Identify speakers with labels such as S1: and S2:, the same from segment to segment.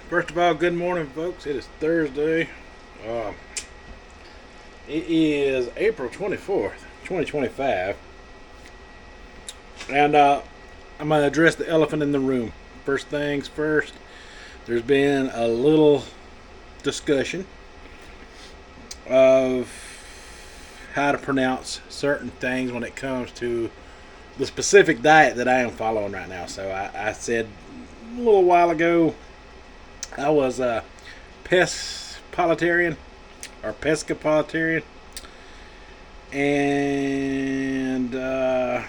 S1: First of all, good morning, folks. It is Thursday. Uh, it is April 24th, 2025. And I'm going to address the elephant in the room. First things first, there's been a little discussion of how to pronounce certain things when it comes to the specific diet that I am following right now. So I said a little while ago I was a Pollotarian or Pollotarian, and I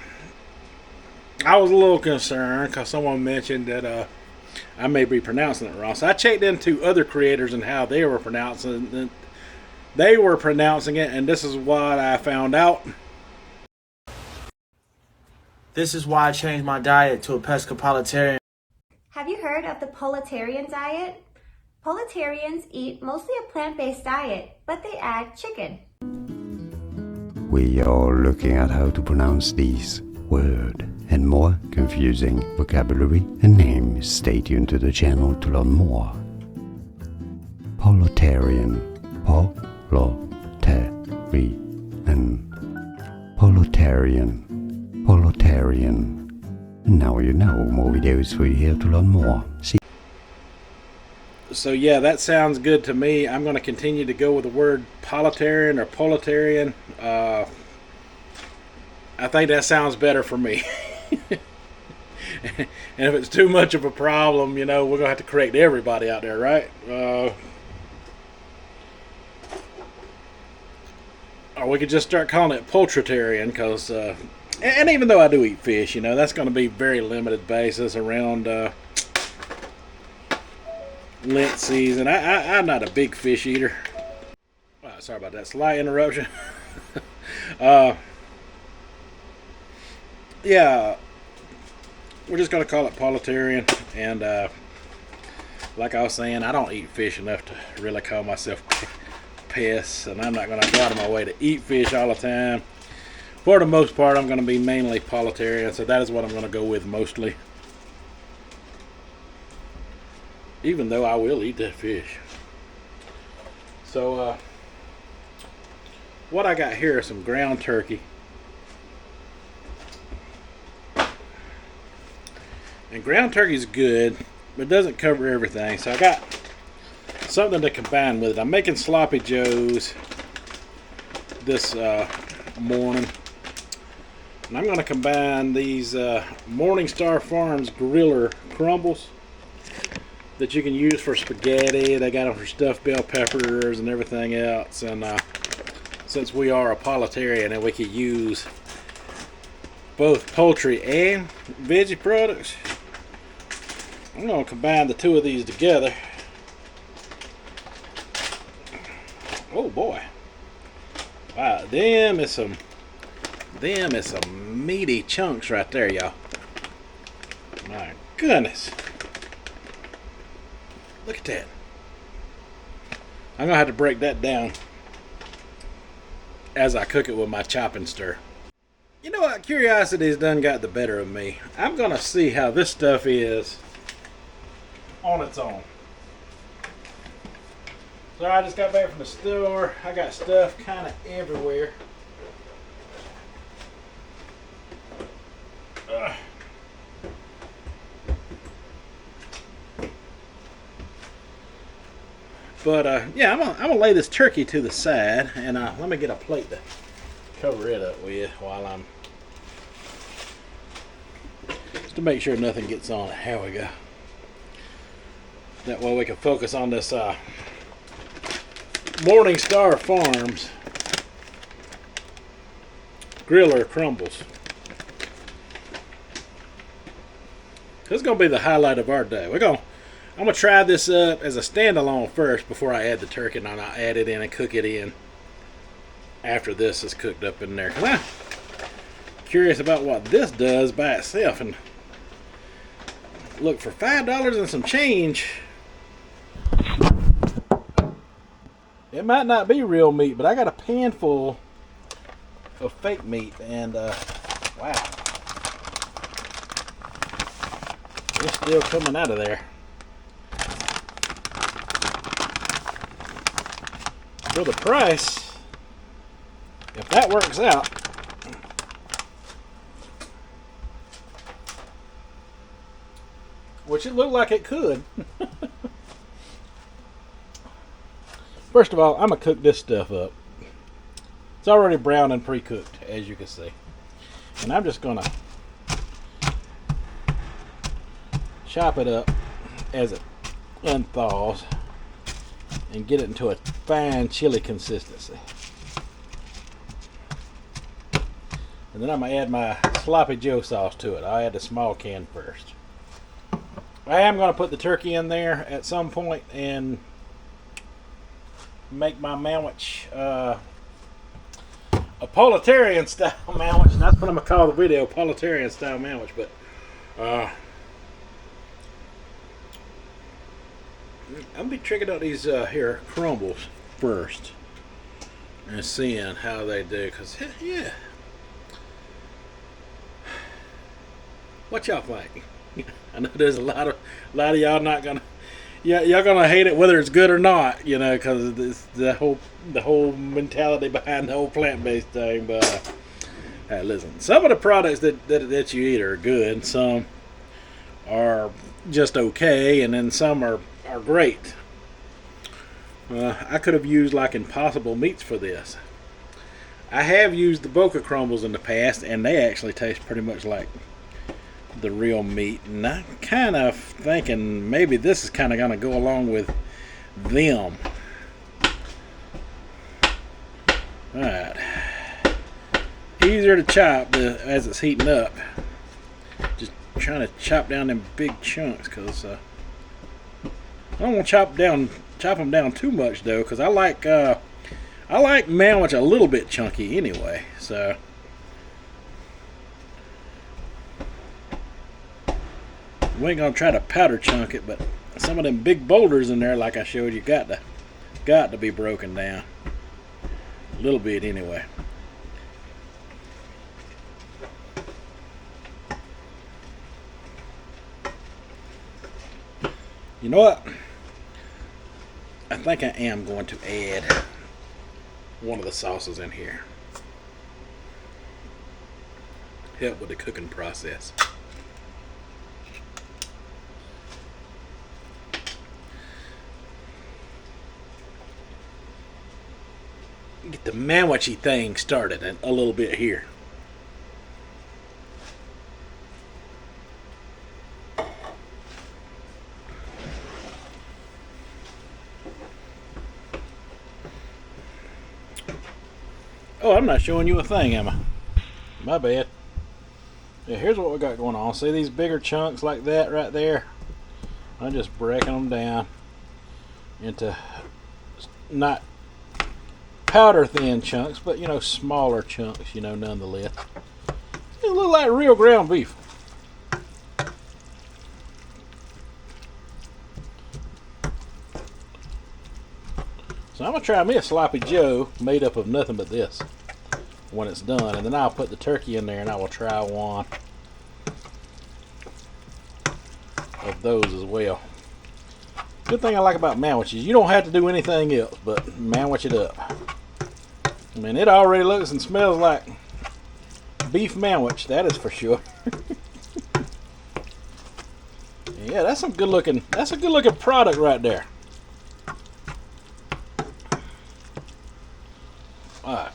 S1: was a little concerned because someone mentioned that I may be pronouncing it wrong. So I checked into other creators and how they were pronouncing it. They were pronouncing it, and this is what I found out.
S2: This is why I changed my diet to a pescatarian.
S3: Have you heard of the Pollotarian diet? Pollotarians eat mostly a plant-based diet, but they add chicken.
S4: We are looking at how to pronounce these words and more confusing vocabulary and names. Stay tuned to the channel to learn more. Pollotarian, Pollotarian. Now you know. More videos for you here to learn more. See.
S1: So yeah, that sounds good to me. I'm going to continue to go with the word Pollotarian or Pollotarian. I think that sounds better for me. And if it's too much of a problem, we're going to have to correct everybody out there, right? Or we could just start calling it Poultritarian, because, and even though I do eat fish, that's going to be very limited basis around Lent season. I'm not a big fish eater. Sorry about that slight interruption. Yeah, we're just going to call it Pollotarian. And like I was saying, I don't eat fish enough to really call myself pests, and I'm not going to go out of my way to eat fish all the time. For the most part, I'm going to be mainly Pollotarian, so that is what I'm going to go with mostly. Even though I will eat that fish. So, what I got here is some ground turkey. And ground turkey is good, but it doesn't cover everything. So I got something to combine with it. I'm making sloppy joes this morning. And I'm going to combine these Morningstar Farms griller crumbles that you can use for spaghetti. They got them for stuffed bell peppers and everything else. And since we are a Pollotarian and we could use both poultry and veggie products, I'm going to combine the two of these together. Oh boy. Wow, them is some meaty chunks right there, y'all. My goodness. Look at that. I'm going to have to break that down as I cook it with my chopping stir. You know what? Curiosity's done got the better of me. I'm going to see how this stuff is on its own. So I just got back from the store. I got stuff kind of everywhere. But yeah, I'm gonna lay this turkey to the side, and let me get a plate to cover it up with while I'm, just to make sure nothing gets on it. Here we go. That way we can focus on this Morningstar Farms griller crumbles. This is gonna be the highlight of our day. I'm gonna try this up as a standalone first before I add the turkey, and I'll add it in and cook it in after this is cooked up in there. 'Cause I'm curious about what this does by itself. And look, for $5 and some change, it might not be real meat, but I got a pan full of fake meat, and wow, it's still coming out of there. for the price, if that works out, which it looked like it could. First of all, I'm going to cook this stuff up. It's already brown and pre-cooked, as you can see. And I'm just going to chop it up as it unthaws and get it into a fine chili consistency. And then I'm going to add my sloppy joe sauce to it. I'll add the small can first. I am going to put the turkey in there at some point and make my sandwich a Pollotarian style sandwich. And that's what I'm going to call the video, Pollotarian style sandwich. But I'm going to be checking out these here crumbles first and seeing how they do. Because, yeah. What y'all think? I know there's a lot of y'all not gonna, y'all gonna hate it whether it's good or not, you know, because it's the whole mentality behind the whole plant-based thing. But hey, listen, some of the products that you eat are good, some are just okay, and then some are great. I could have used like Impossible Meats for this. I have used the Boca Crumbles in the past, and they actually taste pretty much like the real meat, and I'm kind of thinking maybe this is kind of going to go along with them. Alright, easier to chop as it's heating up. Just trying to chop down them big chunks, because I don't want to chop them down too much though, because I like sandwich a little bit chunky anyway. So we ain't gonna try to powder chunk it, but some of them big boulders in there, like I showed you, got to be broken down a little bit anyway. You know what? I think I am going to add one of the sauces in here. Help with the cooking process. Get the sandwichy thing started a little bit here. Oh, I'm not showing you a thing, am I? My bad. Yeah, here's what we got going on. See these bigger chunks like that right there? I'm just breaking them down into not powder thin chunks, but you know, smaller chunks, you know, nonetheless. It look like real ground beef. So I'm gonna try me a sloppy joe made up of nothing but this when it's done, and then I'll put the turkey in there and I will try one of those as well. Good thing I like about sandwiches, you don't have to do anything else but sandwich it up. I mean, it already looks and smells like beef sandwich, that is for sure. Yeah, that's a good looking product right there. Alright.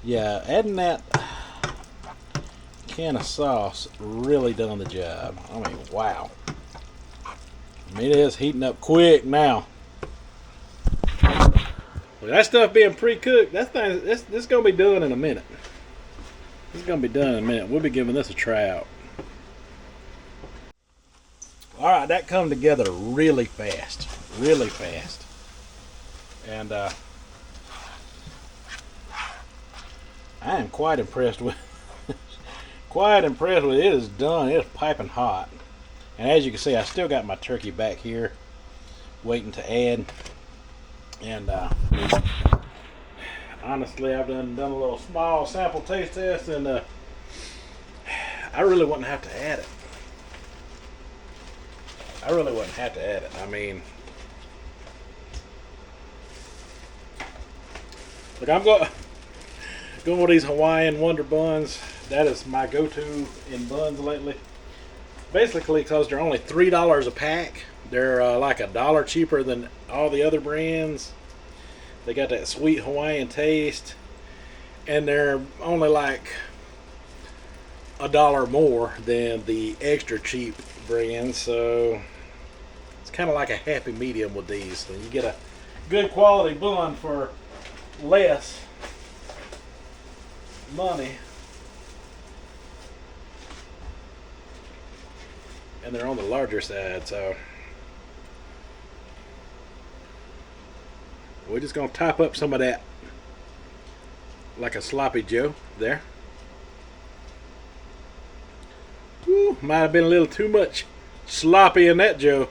S1: Yeah, adding that can of sauce really done the job. I mean, wow. I mean, it is heating up quick now. Well, that stuff being pre-cooked, this is going to be done in a minute. This is going to be done in a minute. We'll be giving this a try out. Alright, that come together really fast. Really fast. And I am quite impressed with it. It is done. It is piping hot. And as you can see, I still got my turkey back here waiting to add. And honestly, I've done a little small sample taste test, and I really wouldn't have to add it. I really wouldn't have to add it. I mean, look, I'm going with these Hawaiian Wonder Buns. That is my go-to in buns lately. Basically, because they're only $3 a pack. They're like $1 cheaper than all the other brands. They got that sweet Hawaiian taste, and they're only like $1 more than the extra cheap brands. So it's kind of like a happy medium with these. So you get a good quality bun for less money, and they're on the larger side. So we're just gonna top up some of that like a sloppy Joe there. Woo, might have been a little too much sloppy in that Joe.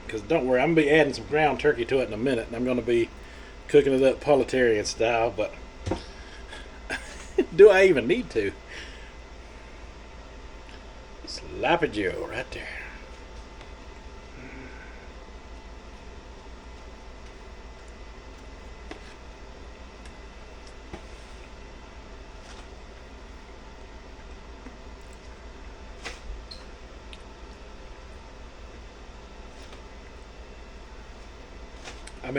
S1: Because don't worry, I'm going to be adding some ground turkey to it in a minute. And I'm going to be cooking it up Pollotarian style. But do I even need to? Sloppy Joe right there. I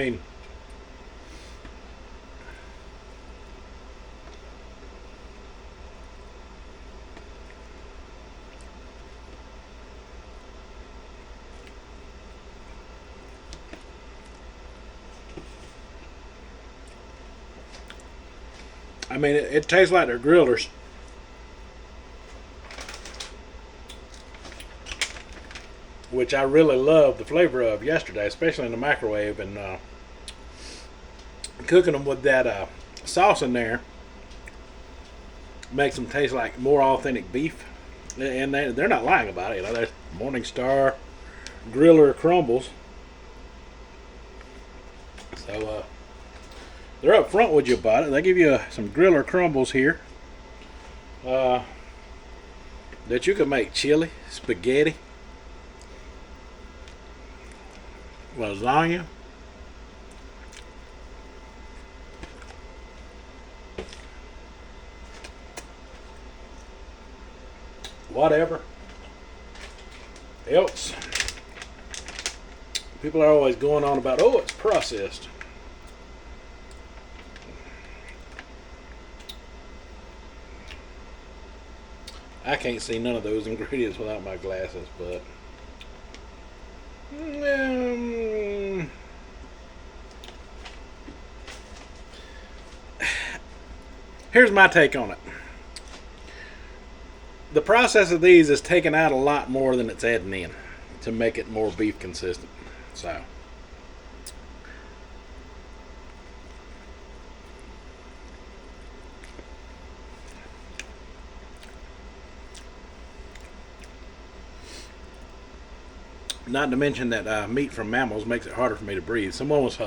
S1: mean, it tastes like they're grillers. Which I really loved the flavor of yesterday, especially in the microwave, and cooking them with that sauce in there makes them taste like more authentic beef. And they're not lying about it. You know, there's Morningstar Griller Crumbles. So they're up front with you about it. They give you some Griller Crumbles here that you can make chili, spaghetti, lasagna, whatever else. People are always going on about, oh, it's processed. I can't see none of those ingredients without my glasses, but here's my take on it. The process of these is taking out a lot more than it's adding in to make it more beef consistent. So not to mention that meat from mammals makes it harder for me to breathe. Someone was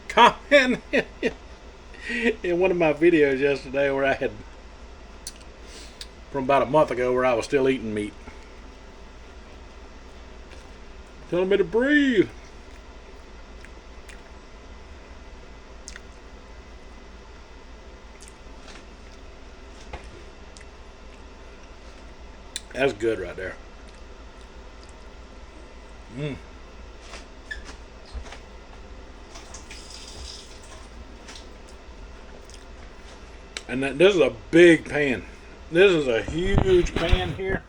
S1: commenting in one of my videos yesterday where I had, from about a month ago, where I was still eating meat, telling me to breathe. That's good right there. And this is a big pan. This is a huge pan here.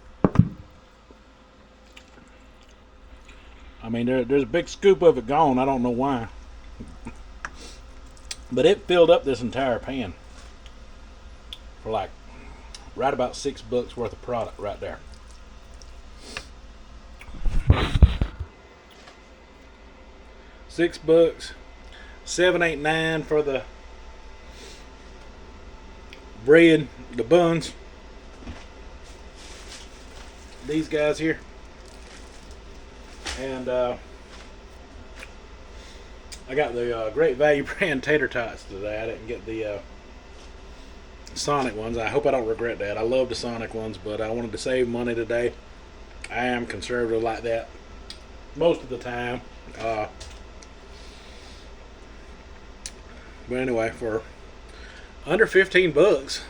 S1: I mean, there's a big scoop of it gone. I don't know why. But it filled up this entire pan for like right about $6 worth of product right there. $6, $7.89 for the bread, the buns. These guys here, and I got the Great Value brand tater tots today. I didn't get the Sonic ones. I hope I don't regret that. I love the Sonic ones, but I wanted to save money today, I am conservative like that most of the time. But anyway, for under 15 bucks,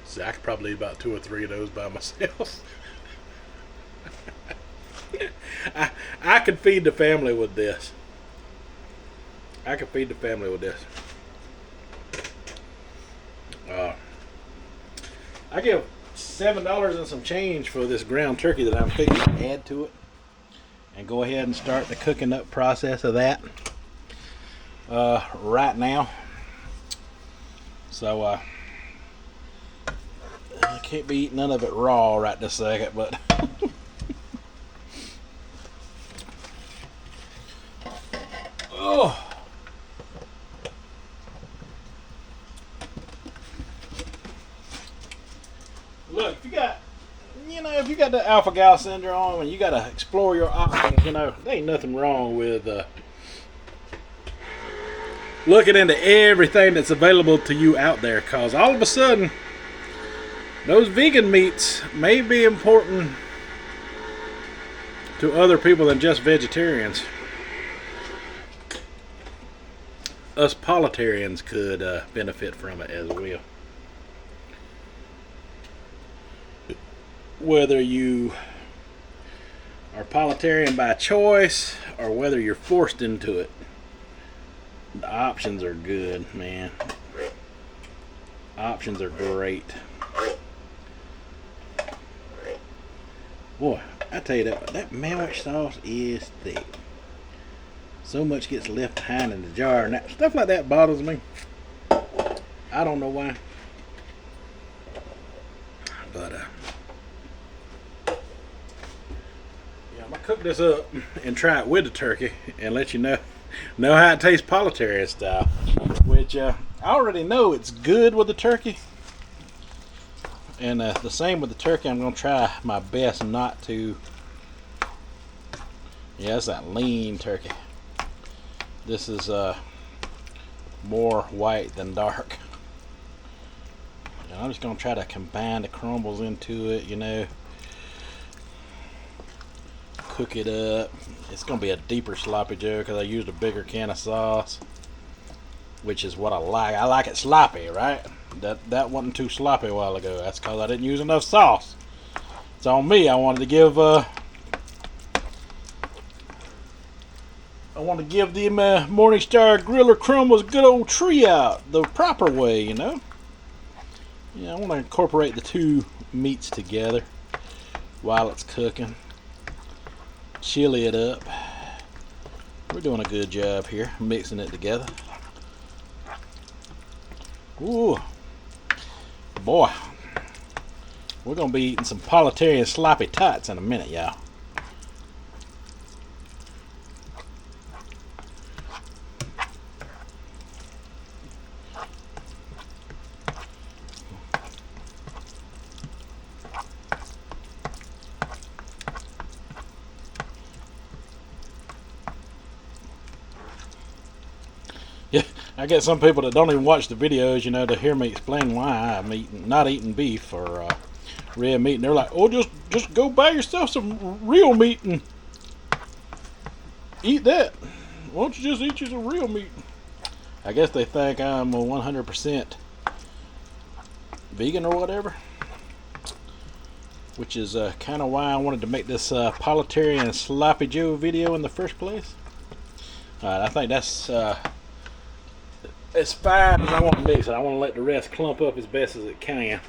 S1: see, I could probably eat about 2 or 3 of those by myself. I could feed the family with this. I could feed the family with this. I give $7 and some change for this ground turkey that I'm fixing to add to it, and go ahead and start the cooking up process of that right now. So I can't be eating none of it raw right this second, but oh. Look, if you got the alpha gal syndrome and you got to explore your options, there ain't nothing wrong with looking into everything that's available to you out there, because all of a sudden those vegan meats may be important to other people than just vegetarians. Us Pollotarians could benefit from it as well. Whether you are Pollotarian by choice or whether you're forced into it, the options are good, man. Options are great. Boy, I tell you that manwich sauce is thick. So much gets left behind in the jar, and stuff like that bothers me. I don't know why. But I'm gonna cook this up and try it with the turkey and let you know how it tastes Pollotarian style. Which I already know it's good with the turkey. And the same with the turkey. I'm gonna try my best not to. Yeah, it's that lean turkey. This is more white than dark. And I'm just gonna try to combine the crumbles into it, cook it up. It's gonna be a deeper sloppy joe because I used a bigger can of sauce, which is what I like. I like it sloppy, right? That wasn't too sloppy a while ago. That's because I didn't use enough sauce. It's on me. I wanted to give the Morningstar Griller Crumbles a good old tree out the proper way, Yeah, I want to incorporate the two meats together while it's cooking. Chili it up. We're doing a good job here, mixing it together. Ooh, boy, we're gonna be eating some Pollotarian sloppy tots in a minute, y'all. Yeah, I get some people that don't even watch the videos, to hear me explain why I'm not eating beef or red meat, and they're like, "Oh, just go buy yourself some real meat and eat that. Why don't you just eat you some real meat?" I guess they think I'm a 100% vegan or whatever, which is kind of why I wanted to make this Pollotarian Sloppy Joe video in the first place. I think that's as fine as I want to mix it. I want to let the rest clump up as best as it can.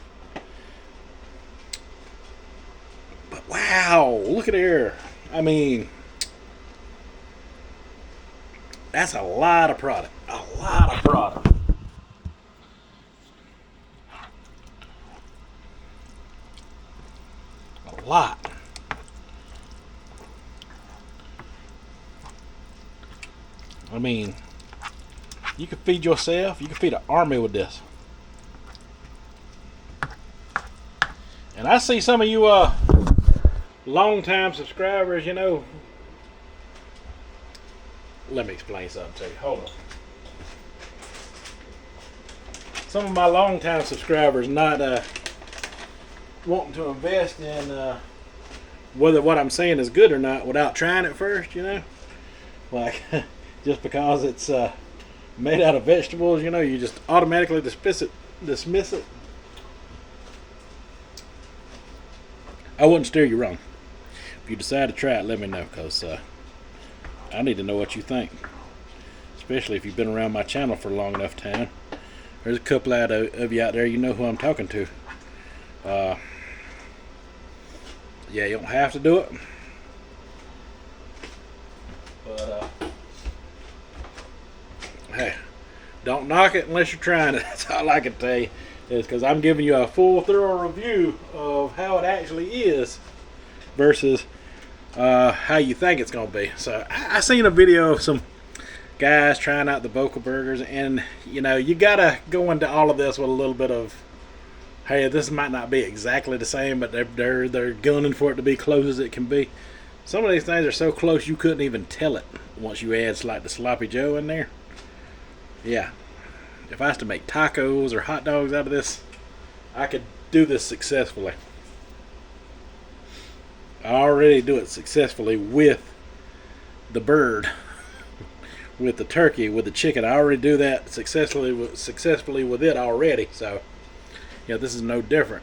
S1: But wow, look at here. I mean, that's a lot of product. A lot of product. A lot. I mean, you can feed yourself. You can feed an army with this. And I see some of you long-time subscribers, Let me explain something to you. Hold on. Some of my long-time subscribers not wanting to invest in whether what I'm saying is good or not without trying it first, you know? Like, just because it's made out of vegetables, you know, you just automatically dismiss it. I wouldn't steer you wrong. If you decide to try it, let me know, because I need to know what you think. Especially if you've been around my channel for a long enough time. There's a couple of you out there, you know who I'm talking to. Yeah, you don't have to do it. But, hey, don't knock it unless you're trying it. That's all I can tell you. Is because I'm giving you a full, thorough review of how it actually is versus how you think it's going to be. So, I seen a video of some guys trying out the Boca burgers, and you know, you gotta go into all of this with a little bit of, hey, this might not be exactly the same, but they're gunning for it to be close as it can be. Some of these things are so close you couldn't even tell it once you add like the sloppy joe in there. Yeah, if I was to make tacos or hot dogs out of this, I could do this successfully. I already do it successfully with the bird. With the turkey, with the chicken. I already do that successfully with it already. So, yeah, this is no different.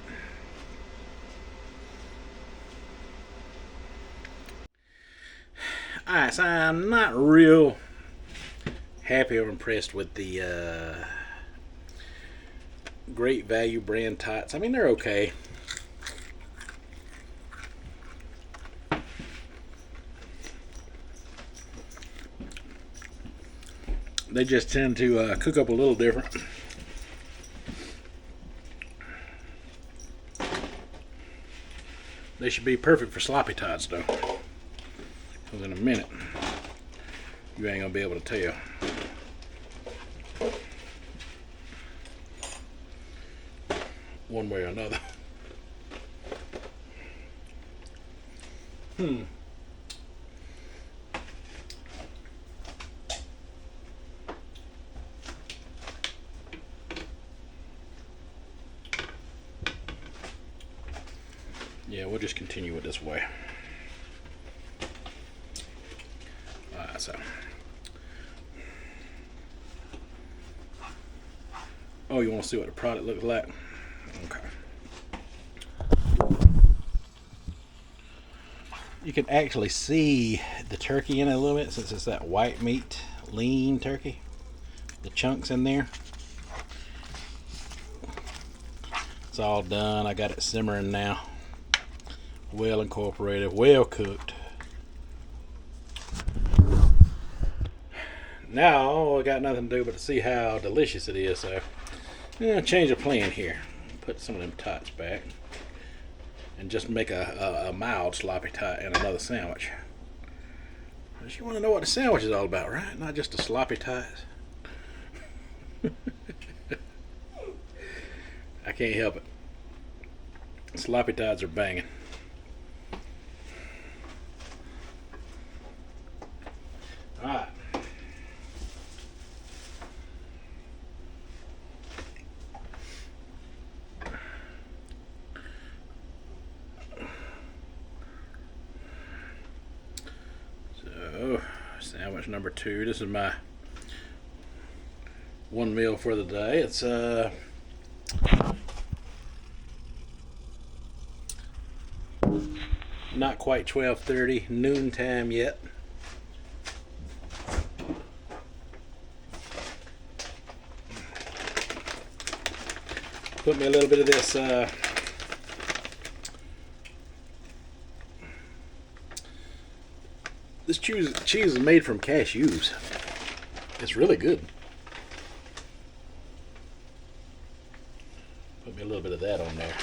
S1: Alright, so I'm not real happy or impressed with the Great Value brand tots. I mean, they're okay. They just tend to cook up a little different. They should be perfect for sloppy tots, though. Because in a minute, you ain't going to be able to tell. One way or another. Yeah, we'll just continue it this way. Alright, so. Oh, you want to see what the product looks like? Okay. You can actually see the turkey in it a little bit since it's that white meat, lean turkey. The chunks in there. It's all done. I got it simmering now. Well incorporated, well cooked. Now I got nothing to do but to see how delicious it is. So I'm gonna change the plan here. Put some of them tots back and just make a mild sloppy tot and another sandwich. But you want to know what the sandwich is all about, right? Not just a sloppy tot. I can't help it. Sloppy tots are banging. Alright. So, sandwich number 2. This is my one meal for the day. It's not quite 12:30, noontime yet. Put me a little bit of this this cheese is made from cashews. It's really good. Put me a little bit of that on there.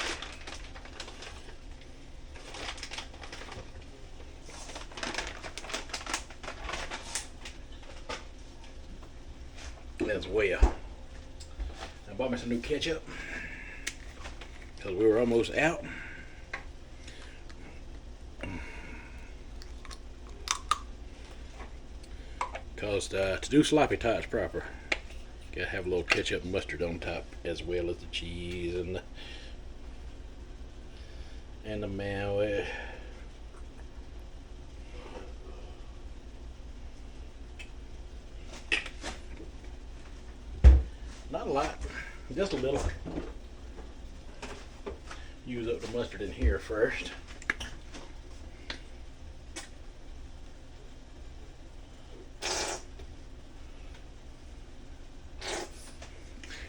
S1: As well. I bought me some new ketchup because we were almost out. Because to do sloppy tots proper, you gotta have a little ketchup and mustard on top, as well as the cheese and and the mayo. Not a lot, just a little. Use up the mustard in here first.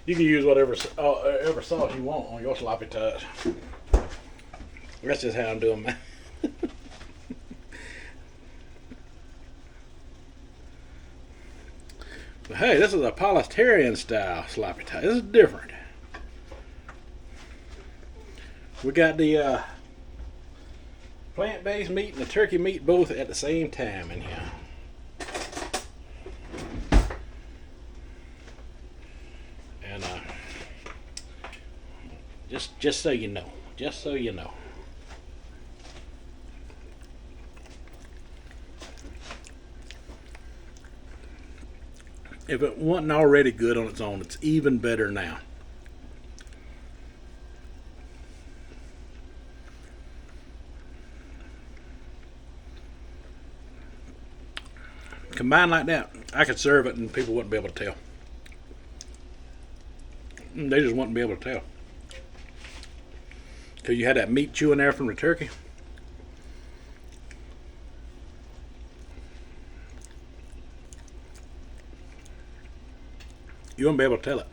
S1: You can use whatever sauce you want on your sloppy tots. That's just how I'm doing mine. But hey, this is a Pollotarian style sloppy tot. This is different. We got the plant-based meat and the turkey meat both at the same time in here. And just so you know, if it wasn't already good on its own, it's even better now. Combined like that, I could serve it and people wouldn't be able to tell. They just wouldn't be able to tell. Because you had that meat chewing there from the turkey. You wouldn't be able to tell it.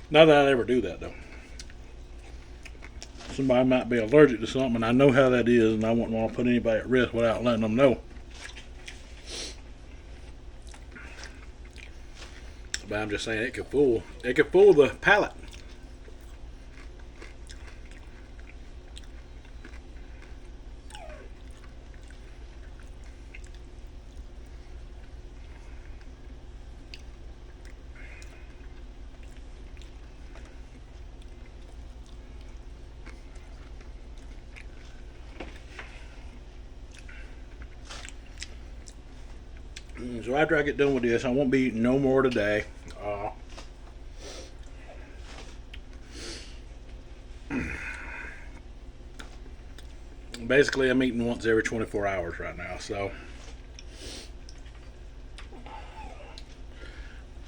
S1: Not that I'd ever do that though. Somebody might be allergic to something, and I know how that is, and I wouldn't want to put anybody at risk without letting them know. But I'm just saying it could fool the palate. So after I get done with this, I won't be eating no more today. Basically, I'm eating once every 24 hours right now, so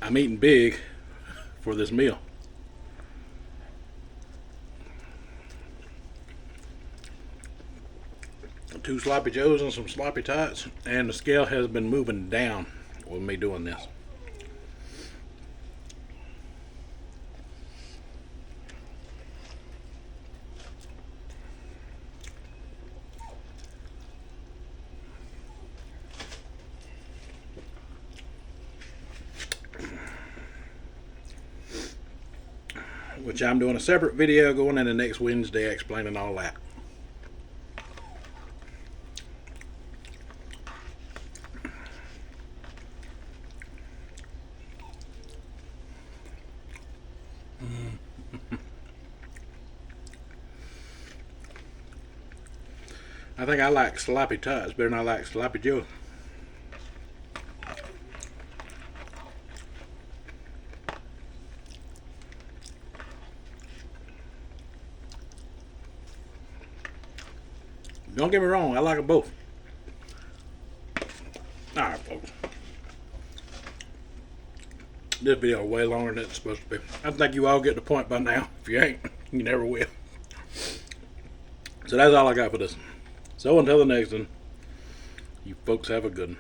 S1: I'm eating big for this meal. Two sloppy joes and some sloppy tots, and the scale has been moving down with me doing this. Which I'm doing a separate video going into next Wednesday explaining all that. I think I like sloppy tots better than I like sloppy joe. Don't get me wrong, I like them both. Alright, folks. This video is way longer than it's supposed to be. I think you all get the point by now. If you ain't, you never will. So that's all I got for this. So until the next one, you folks have a good one.